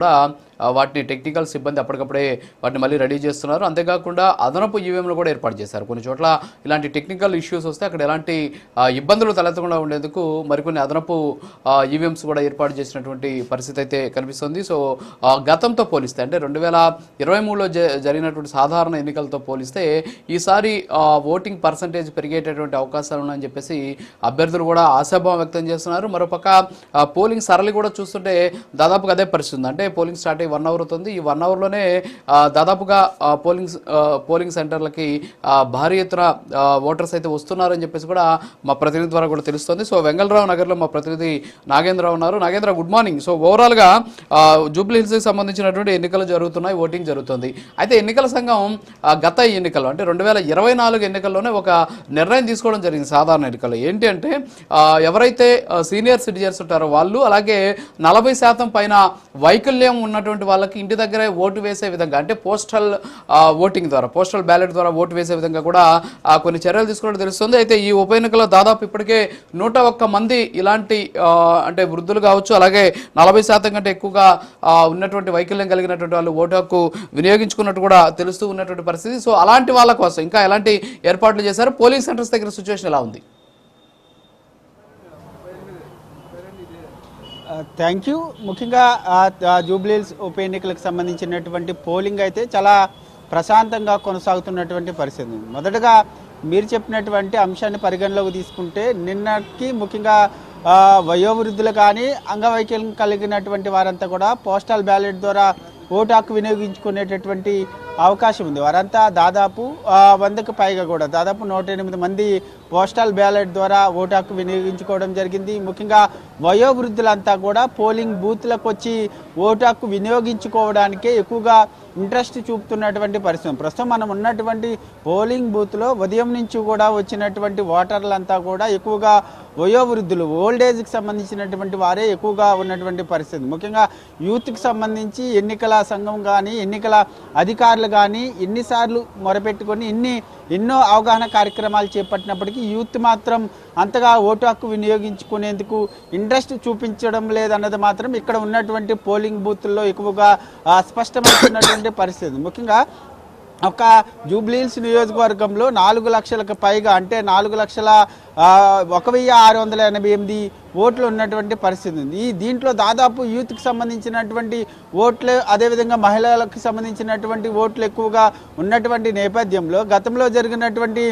కూడా వాటిని టెక్నికల్ సిబ్బంది అప్పటికప్పుడే వాటిని మళ్ళీ రెడీ చేస్తున్నారు. అంతేకాకుండా అదనపు ఈవీఎంలు కూడా ఏర్పాటు చేశారు. కొన్ని చోట్ల ఇలాంటి టెక్నికల్ ఇష్యూస్ వస్తే అక్కడ ఎలాంటి ఇబ్బందులు తలెత్తకుండా ఉండేందుకు మరికొన్ని అదనపు ఈవీఎంస్ కూడా ఏర్పాటు చేసినటువంటి పరిస్థితి అయితే కనిపిస్తుంది. సో గతంతో పోలిస్తే అంటే 2023లో జరిగినటువంటి సాధారణ ఎన్నికలతో పోలిస్తే ఈసారి ఓటింగ్ పర్సంటేజ్ పెరిగేటటువంటి అవకాశాలు ఉన్నాయని చెప్పేసి అభ్యర్థులు కూడా ఆశాభావం వ్యక్తం చేస్తున్నారు. మరోపక్క పోలింగ్ సరళి కూడా చూస్తుంటే దాదాపుగా అదే పరిస్థితి ఉంది. అంటే పోలింగ్ స్టార్ట్ అయ్యి 1 అవర్ అవుతుంది. ఈ 1 అవర్లోనే దాదాపుగా పోలింగ్ సెంటర్లకి భారీ ఎత్తున ఓటర్స్ అయితే వస్తున్నారని చెప్పేసి కూడా మా ప్రతినిధి ద్వారా కూడా తెలుస్తుంది. సో వెంగళరావు నగర్లో మా ప్రతినిధి నాగేంద్ర ఉన్నారు. Nagendra, good morning. సో ఓవరాల్గా జూబ్లీ హిల్స్కి సంబంధించినటువంటి ఎన్నికలు జరుగుతున్నాయి, ఓటింగ్ జరుగుతుంది. అయితే ఎన్నికల సంఘం గత ఎన్నికల్లో అంటే 2024 ఎన్నికల్లోనే ఒక నిర్ణయం తీసుకోవడం జరిగింది. సాధారణ ఎన్నికల్లో ఏంటి అంటే ఎవరైతే సీనియర్ సిటిజన్స్ ఉంటారో వాళ్ళు, అలాగే 40% పైన వైకల్యం ఉన్నటువంటి వాళ్ళకి ఇంటి దగ్గరే ఓటు వేసే విధంగా అంటే పోస్టల్ ఓటింగ్ ద్వారా, పోస్టల్ బ్యాలెట్ ద్వారా ఓటు వేసే విధంగా కూడా కొన్ని చర్యలు తీసుకోవడం తెలుస్తుంది. అయితే ఈ ఉప ఎన్నికల్లో దాదాపు ఇప్పటికే 101 మంది ఇలాంటి అంటే వృద్ధులు కావచ్చు, అలాగే 40% కంటే ఎక్కువగా ఉన్నటువంటి వైకల్యం కలిగినటువంటి వాళ్ళు ఓటు హక్కు వినియోగించుకున్నట్టు కూడా తెలుస్తూ ఉన్నటువంటి పరిస్థితి. సో అలాంటి వాళ్ళ కోసం ఇంకా ఎలాంటి ఏర్పాట్లు చేశారు? పోలింగ్ సెంటర్స్ దగ్గర సిచ్యువేషన్ ఎలా ఉంది? Thank you. ముఖ్యంగా జూబ్లీ హిల్స్ ఉప ఎన్నికలకు సంబంధించినటువంటి పోలింగ్ అయితే చాలా ప్రశాంతంగా కొనసాగుతున్నటువంటి పరిస్థితి. మొదటగా మీరు చెప్పినటువంటి అంశాన్ని పరిగణలోకి తీసుకుంటే నిన్నకి ముఖ్యంగా వయోవృద్ధులు కానీ అంగవైకల్యం కలిగినటువంటి వారంతా కూడా పోస్టల్ బ్యాలెట్ ద్వారా ఓటు హక్కు వినియోగించుకునేటటువంటి అవకాశం ఉంది. వారంతా దాదాపు 100కు పైగా కూడా దాదాపు 108 మంది పోస్టల్ బ్యాలెట్ ద్వారా ఓటు హక్కు వినియోగించుకోవడం జరిగింది. ముఖ్యంగా వయోవృద్ధులంతా కూడా పోలింగ్ బూత్లకు వచ్చి ఓటు హక్కు వినియోగించుకోవడానికే ఎక్కువగా ఇంట్రెస్ట్ చూపుతున్నటువంటి పరిస్థితి. ప్రస్తుతం మనం ఉన్నటువంటి పోలింగ్ బూత్లో ఉదయం నుంచి కూడా వచ్చినటువంటి ఓటర్లంతా కూడా ఎక్కువగా వయోవృద్ధులు, ఓల్డ్ ఏజ్కి సంబంధించినటువంటి వారే ఎక్కువగా ఉన్నటువంటి పరిస్థితి. ముఖ్యంగా యూత్కి సంబంధించి ఎన్నికల సంఘం కానీ ఎన్నికల అధికారులు కానీ ఎన్నిసార్లు మొరపెట్టుకొని ఎన్నో అవగాహన కార్యక్రమాలు చేపట్టినప్పటికీ యూత్ మాత్రం అంతగా ఓటు హక్కు వినియోగించుకునేందుకు ఇంట్రెస్ట్ చూపించడం లేదన్నది మాత్రం ఇక్కడ ఉన్నటువంటి పోలింగ్ బూత్ల్లో ఎక్కువగా స్పష్టమవుతున్నటువంటి పరిస్థితి. ముఖ్యంగా ఒక జూబ్లీ హిల్స్ నియోజకవర్గంలో 4 లక్షలకు పైగా అంటే 4,1688 ఓట్లు ఉన్నటువంటి పరిస్థితి ఉంది. దీంట్లో దాదాపు యూత్కి సంబంధించినటువంటి ఓట్లు, అదేవిధంగా మహిళలకు సంబంధించినటువంటి ఓట్లు ఎక్కువగా ఉన్నటువంటి నేపథ్యంలో గతంలో జరిగినటువంటి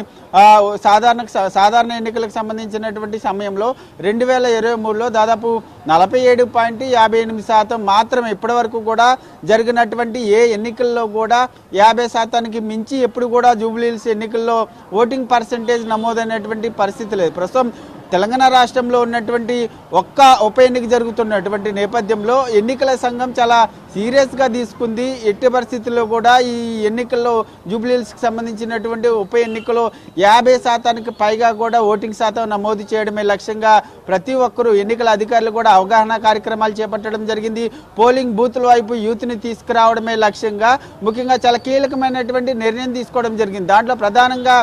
సాధారణ ఎన్నికలకు సంబంధించినటువంటి సమయంలో 2023లో దాదాపు 47.58% మాత్రమే ఇప్పటి వరకు కూడా జరిగినటువంటి ఏ ఎన్నికల్లో కూడా 50%కి మించి ఎప్పుడు కూడా జూబ్లీ హిల్స్ ఎన్నికల్లో ఓటింగ్ పర్సంటేజ్ నమోదైనటువంటి పరిస్థితి లేదు. ప్రస్తుతం తెలంగాణ రాష్ట్రంలో ఉన్నటువంటి ఒక్క ఉప ఎన్నిక జరుగుతున్నటువంటి నేపథ్యంలో ఎన్నికల సంఘం చాలా సీరియస్గా తీసుకుంది. ఎట్టి పరిస్థితుల్లో కూడా ఈ ఎన్నికల్లో జూబ్లీ హిల్స్కి సంబంధించినటువంటి ఉప ఎన్నికలో 50%కి పైగా కూడా ఓటింగ్ శాతం నమోదు చేయడమే లక్ష్యంగా ప్రతి ఒక్కరూ ఎన్నికల అధికారులు కూడా అవగాహన కార్యక్రమాలు చేపట్టడం జరిగింది. పోలింగ్ బూత్ల వైపు యూత్ని తీసుకురావడమే లక్ష్యంగా ముఖ్యంగా చాలా కీలకమైనటువంటి నిర్ణయం తీసుకోవడం జరిగింది. దాంట్లో ప్రధానంగా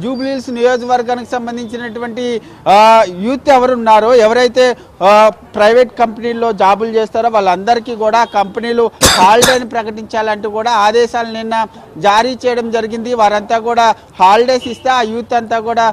జూబ్లీ హిల్స్ నియోజకవర్గానికి సంబంధించినటువంటి యూత్ ఎవరున్నారో, ఎవరైతే ప్రైవేట్ కంపెనీల్లో జాబులు చేస్తారో వాళ్ళందరికీ కూడా కంపెనీలు హాలిడేని ప్రకటించాలంటూ కూడా ఆదేశాలు నిన్న జారీ చేయడం జరిగింది. వారంతా కూడా హాలిడేస్ ఇస్తే ఆ యూత్ అంతా కూడా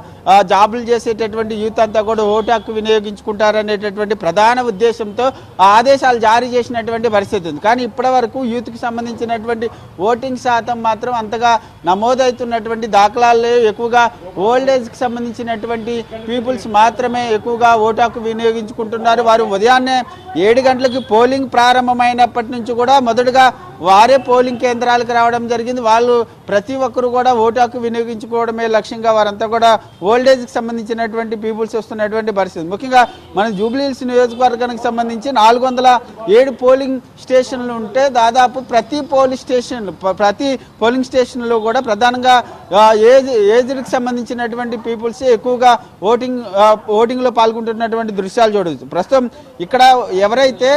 జాబులు చేసేటటువంటి యూత్ అంతా కూడా ఓటు హక్కు వినియోగించుకుంటారనేటటువంటి ప్రధాన ఉద్దేశంతో ఆదేశాలు జారీ చేసినటువంటి పరిస్థితి ఉంది. కానీ ఇప్పటి వరకు యూత్కి సంబంధించినటువంటి ఓటింగ్ శాతం మాత్రం అంతగా నమోదవుతున్నటువంటి దాఖలాలు ఎక్కువగా ఓల్డ్ ఏజ్కి సంబంధించినటువంటి పీపుల్స్ మాత్రమే ఎక్కువగా ఓటు హక్కు వినియోగించుకుంటున్నారు. వారు ఉదయాన్నే 7 గంటలకి పోలింగ్ ప్రారంభమైనప్పటి నుంచి కూడా మొదటగా వారే పోలింగ్ కేంద్రాలకు రావడం జరిగింది. వాళ్ళు ప్రతి ఒక్కరు కూడా ఓటు హక్కు వినియోగించుకోవడమే లక్ష్యంగా వారంతా కూడా ఓల్డ్ ఏజ్కి సంబంధించినటువంటి పీపుల్స్ వస్తున్నటువంటి పరిస్థితి. ముఖ్యంగా మన జూబ్లీ హిల్స్ నియోజకవర్గానికి సంబంధించి 407 పోలింగ్ స్టేషన్లు ఉంటే దాదాపు ప్రతి పోలింగ్ స్టేషన్లో కూడా ప్రధానంగా ఏజ్కి సంబంధించినటువంటి పీపుల్స్ ఎక్కువగా ఓటింగ్లో పాల్గొంటున్నటువంటి దృశ్యాలు చూడవచ్చు. ప్రస్తుతం ఇక్కడ ఎవరైతే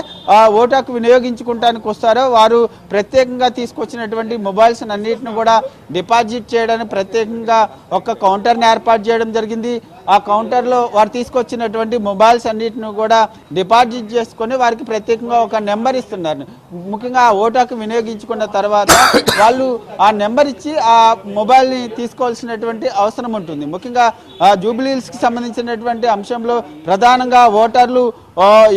ఓటు హక్కు వినియోగించుకోవడానికి వస్తారో వారు ప్రత్యేకంగా తీసుకొచ్చినటువంటి మొబైల్స్ అన్నిటిని కూడా డిపాజిట్ చేయడానికి ప్రత్యేకంగా ఒక కౌంటర్ని ఏర్పాటు చేయడం జరిగింది. ఆ కౌంటర్లో వారు తీసుకొచ్చినటువంటి మొబైల్స్ అన్నిటిని కూడా డిపాజిట్ చేసుకొని వారికి ప్రత్యేకంగా ఒక నెంబర్ ఇస్తున్నారు. ముఖ్యంగా ఆ ఓటు హక్కు వినియోగించుకున్న తర్వాత వాళ్ళు ఆ నెంబర్ ఇచ్చి ఆ మొబైల్ని తీసుకోవాల్సినటువంటి అవసరం ఉంటుంది. ముఖ్యంగా జూబ్లీహిల్స్కి సంబంధించినటువంటి అంశంలో ప్రధానంగా ఓటర్లు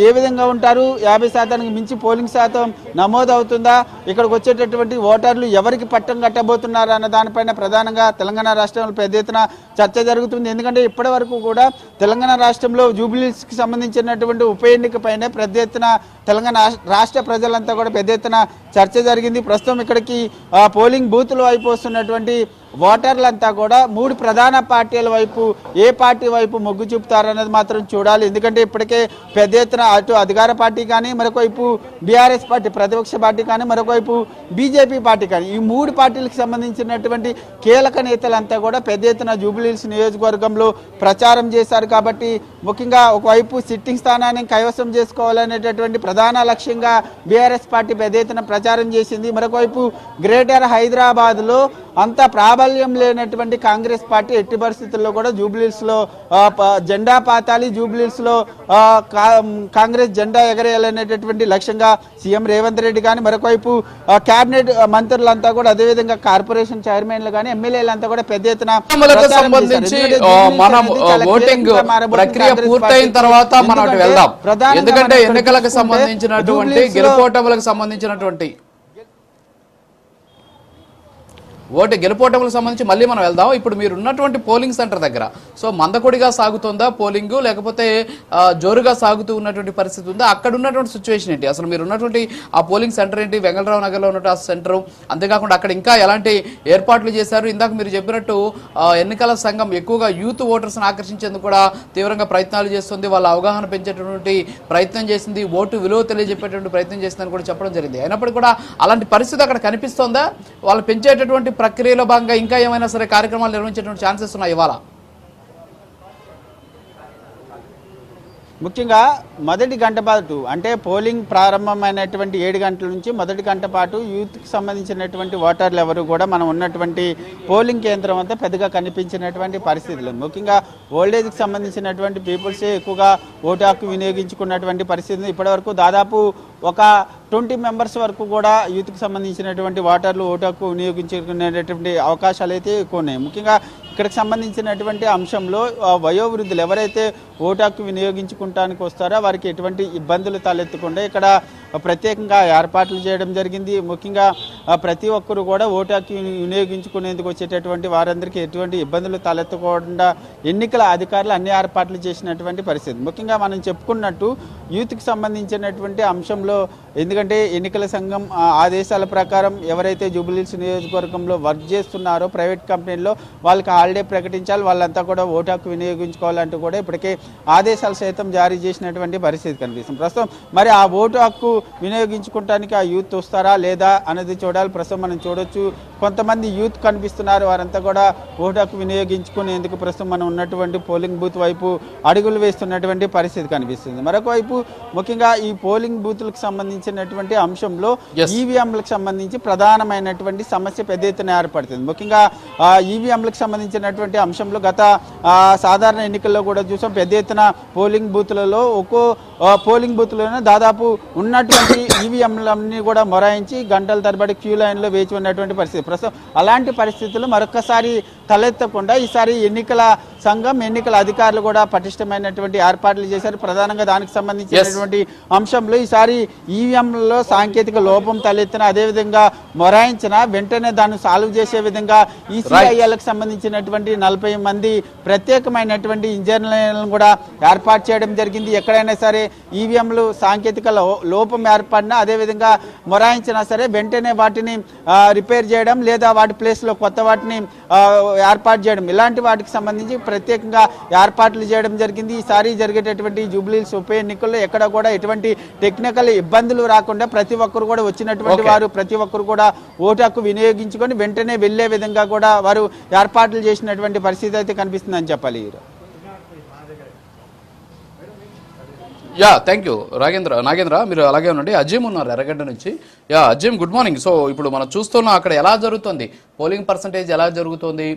ఏ విధంగా ఉంటారు, 50% మించి పోలింగ్ శాతం నమోదవుతుందా, ఇక్కడికి వచ్చేటటువంటి ఓటర్లు ఎవరికి పట్టం కట్టబోతున్నారు అన్న దానిపైన ప్రధానంగా తెలంగాణ రాష్ట్రంలో పెద్ద ఎత్తున చర్చ జరుగుతుంది. ఎందుకంటే ఇప్పటి వరకు కూడా తెలంగాణ రాష్ట్రంలో జూబ్లీహిల్స్కి సంబంధించినటువంటి ఉప ఎన్నిక పైన పెద్ద ఎత్తున తెలంగాణ రాష్ట్ర ప్రజలంతా కూడా పెద్ద ఎత్తున చర్చ జరిగింది. ప్రస్తుతం ఇక్కడికి పోలింగ్ బూతుల వైపు వస్తున్నటువంటి ఓటర్లంతా కూడా 3 ప్రధాన పార్టీల వైపు ఏ పార్టీ వైపు మొగ్గు చూపుతారన్నది మాత్రం చూడాలి. ఎందుకంటే ఇప్పటికే పెద్ద ఎత్తున అటు అధికార పార్టీ కానీ, మరొకవైపు బీఆర్ఎస్ పార్టీ ప్రతిపక్ష పార్టీ కానీ, మరొకవైపు బీజేపీ పార్టీ కానీ, ఈ 3 పార్టీలకు సంబంధించినటువంటి కీలక నేతలంతా కూడా పెద్ద ఎత్తున జూబ్లీహిల్స్ నియోజకవర్గంలో ప్రచారం చేశారు. కాబట్టి ముఖ్యంగా ఒకవైపు సిట్టింగ్ స్థానాన్ని కైవసం చేసుకోవాలనేటటువంటి ప్రధాన లక్ష్యంగా బీఆర్ఎస్ పార్టీ పెద్ద ఎత్తున ప్రచారం చేసింది. మరొకవైపు గ్రేటర్ హైదరాబాద్లో అంత ప్రాబల్యం లేనటువంటి కాంగ్రెస్ పార్టీ ఎట్టి పరిస్థితుల్లో కూడా జూబ్లీహిల్స్లో జెండా పాతాలి, జూబ్లీహిల్స్లో కాంగ్రెస్ జెండా ఎగరేయాలనేటటువంటి లక్ష్యంగా సీఎం రేవంత్ రెడ్డి కానీ, మరొకవైపు కేబినెట్ మంత్రులంతా కూడా, అదేవిధంగా కార్పొరేషన్ చైర్మన్లు కానీ, ఎమ్మెల్యేలంతా కూడా పెద్ద ఎత్తున సంబంధించి మనం ఓటింగ్ ప్రక్రియ పూర్తయిన తర్వాత మనం అటు వెళ్దాం. ఎందుకంటే ఎన్నికలకు సంబంధించినటువంటి గెలుపోటములకు సంబంధించినటువంటి గెలుపోటములకు సంబంధించి మళ్ళీ మనం వెళ్దాం. ఇప్పుడు మీరు ఉన్నటువంటి పోలింగ్ సెంటర్ దగ్గర సో మందకొడిగా సాగుతుందా పోలింగ్, లేకపోతే జోరుగా సాగుతూ ఉన్నటువంటి పరిస్థితి ఉందా? అక్కడ ఉన్నటువంటి సిచ్యువేషన్ ఏంటి, అసలు మీరు ఉన్నటువంటి ఆ పోలింగ్ సెంటర్ ఏంటి, వెంగళరావు నగర్లో ఉన్నటువంటి ఆ సెంటర్, అంతేకాకుండా అక్కడ ఇంకా ఎలాంటి ఏర్పాట్లు చేశారు? ఇందాక మీరు చెప్పినట్టు ఎన్నికల సంఘం ఎక్కువగా యూత్ ఓటర్స్ని ఆకర్షించేందుకు కూడా తీవ్రంగా ప్రయత్నాలు చేస్తుంది, వాళ్ళ అవగాహన పెంచేటటువంటి ప్రయత్నం చేసింది, ఓటు విలువ తెలియజెప్పేటువంటి ప్రయత్నం చేసిందని కూడా చెప్పడం జరిగింది. అయినప్పటికీ కూడా అలాంటి పరిస్థితి అక్కడ కనిపిస్తోందా? వాళ్ళు పెంచేటటువంటి ప్రక్రియలో భాగంగా ఇంకా ఏమైనా సరే కార్యక్రమాలు నిర్వహించేటువంటి ఛాన్సెస్ ఉన్నాయి ఇవాళ? ముఖ్యంగా మొదటి గంట పాటు అంటే పోలింగ్ ప్రారంభమైనటువంటి 7 గంటల నుంచి మొదటి గంట పాటు యూత్కి సంబంధించినటువంటి ఓటర్లు ఎవరు కూడా మనం ఉన్నటువంటి పోలింగ్ కేంద్రం అంతా పెద్దగా కనిపించినటువంటి పరిస్థితులు. ముఖ్యంగా ఓల్డేజ్కి సంబంధించినటువంటి పీపుల్సే ఎక్కువగా ఓటు హక్కు వినియోగించుకున్నటువంటి పరిస్థితి. ఇప్పటివరకు దాదాపు ఒక 20 మెంబర్స్ వరకు కూడా యూత్కి సంబంధించినటువంటి ఓటర్లు ఓటు హక్కు వినియోగించుకునేటటువంటి అవకాశాలు అయితే ఎక్కువ ఉన్నాయి. ముఖ్యంగా ఇక్కడికి సంబంధించినటువంటి అంశంలో వయోవృద్ధులు ఎవరైతే ఓటు హక్కు వినియోగించుకోవడానికి వస్తారో వారికి ఎటువంటి ఇబ్బందులు తలెత్తకుండా ఇక్కడ ప్రత్యేకంగా ఏర్పాట్లు చేయడం జరిగింది. ముఖ్యంగా ప్రతి ఒక్కరు కూడా ఓటు హక్కు వినియోగించుకునేందుకు వచ్చేటటువంటి వారందరికీ ఎటువంటి ఇబ్బందులు తలెత్తకుండా ఎన్నికల అధికారులు అన్ని ఏర్పాట్లు చేసినటువంటి పరిస్థితి. ముఖ్యంగా మనం చెప్పుకున్నట్టు యూత్కి సంబంధించినటువంటి అంశంలో, ఎందుకంటే ఎన్నికల సంఘం ఆదేశాల ప్రకారం ఎవరైతే జూబ్లీహిల్స్ నియోజకవర్గంలో వర్క్ చేస్తున్నారో ప్రైవేట్ కంపెనీల్లో వాళ్ళకి హాలిడే ప్రకటించాలి, వాళ్ళంతా కూడా ఓటు హక్కు వినియోగించుకోవాలంటూ కూడా ఇప్పటికే ఆదేశాలు సైతం జారీ చేసినటువంటి పరిస్థితి కనిపిస్తుంది. ప్రస్తుతం మరి ఆ ఓటు హక్కు వినియోగించుకోవడానికి ఆ యూత్ వస్తారా లేదా అనేది చూడాలి. ప్రస్తుతం మనం చూడొచ్చు కొంతమంది యూత్ కనిపిస్తున్నారు, వారంతా కూడా ఓటు హక్కు వినియోగించుకునేందుకు ప్రస్తుతం మనం ఉన్నటువంటి పోలింగ్ బూత్ వైపు అడుగులు వేస్తున్నటువంటి పరిస్థితి కనిపిస్తుంది. మరొక వైపు ముఖ్యంగా ఈ పోలింగ్ బూత్లకు సంబంధించినటువంటి అంశంలో ఈవీఎంలకు సంబంధించి ప్రధానమైనటువంటి సమస్య పెద్ద ఎత్తున ఏర్పడుతుంది. ముఖ్యంగా ఈవీఎంలకు సంబంధించినటువంటి అంశంలో గత సాధారణ ఎన్నికల్లో కూడా చూసాం, పెద్ద ఎత్తున పోలింగ్ బూత్లలో ఒక్కో పోలింగ్ బూత్లోనే దాదాపు ఉన్నటువంటి ఈవీఎంలన్నీ కూడా మొరాయించి గంటల తరబడి క్యూ లైన్లో వేచి ఉన్నటువంటి పరిస్థితి. ప్రస్తుతం అలాంటి పరిస్థితులు మరొకసారి తలెత్తకుండా ఈసారి ఎన్నికల సంఘం, ఎన్నికల అధికారులు కూడా పటిష్టమైనటువంటి ఏర్పాట్లు చేశారు. ప్రధానంగా దానికి సంబంధించినటువంటి అంశంలో ఈసారి ఈవీఎంలలో సాంకేతిక లోపం తలెత్తిన, అదేవిధంగా మొరాయించిన వెంటనే దాన్ని సాల్వ్ చేసే విధంగా ఈసీఐఎల్కి సంబంధించినటువంటి 40 మంది ప్రత్యేకమైనటువంటి ఇంజనీర్లను కూడా ఏర్పాటు చేయడం జరిగింది. ఎక్కడైనా సరే ఈవీఎంలు సాంకేతిక లోపం ఏర్పడినా, అదేవిధంగా మొరాయించినా సరే వెంటనే వాటిని రిపేర్ చేయడం లేదా వాటి ప్లేస్లో కొత్త వాటిని ఏర్పాటు చేయడం, ఇలాంటి వాటికి సంబంధించి ప్రత్యేకంగా ఏర్పాట్లు చేయడం జరిగింది. ఈసారి జరిగేటటువంటి జూబ్లీహిల్స్ ఉప ఎన్నికల్లో ఎక్కడ కూడా ఎటువంటి టెక్నికల్ ఇబ్బందులు రాకుండా ప్రతి ఒక్కరు కూడా వచ్చినటువంటి వారు ప్రతి ఒక్కరు కూడా ఓటు హక్కు వినియోగించుకొని వెంటనే వెళ్లే విధంగా కూడా వారు ఏర్పాట్లు చేసినటువంటి పరిస్థితి అయితే కనిపిస్తుందని చెప్పాలి. థ్యాంక్ యూ నాగేంద్ర, మీరు అలాగే ఉండండి. అజీమ్ ఉన్నారు ఎర్రగడ్డ నుంచి. Azeem, good morning. సో ఇప్పుడు మనం చూస్తున్నాం అక్కడ ఎలా జరుగుతుంది పోలింగ్ పర్సంటేజ్, ఎలా జరుగుతుంది?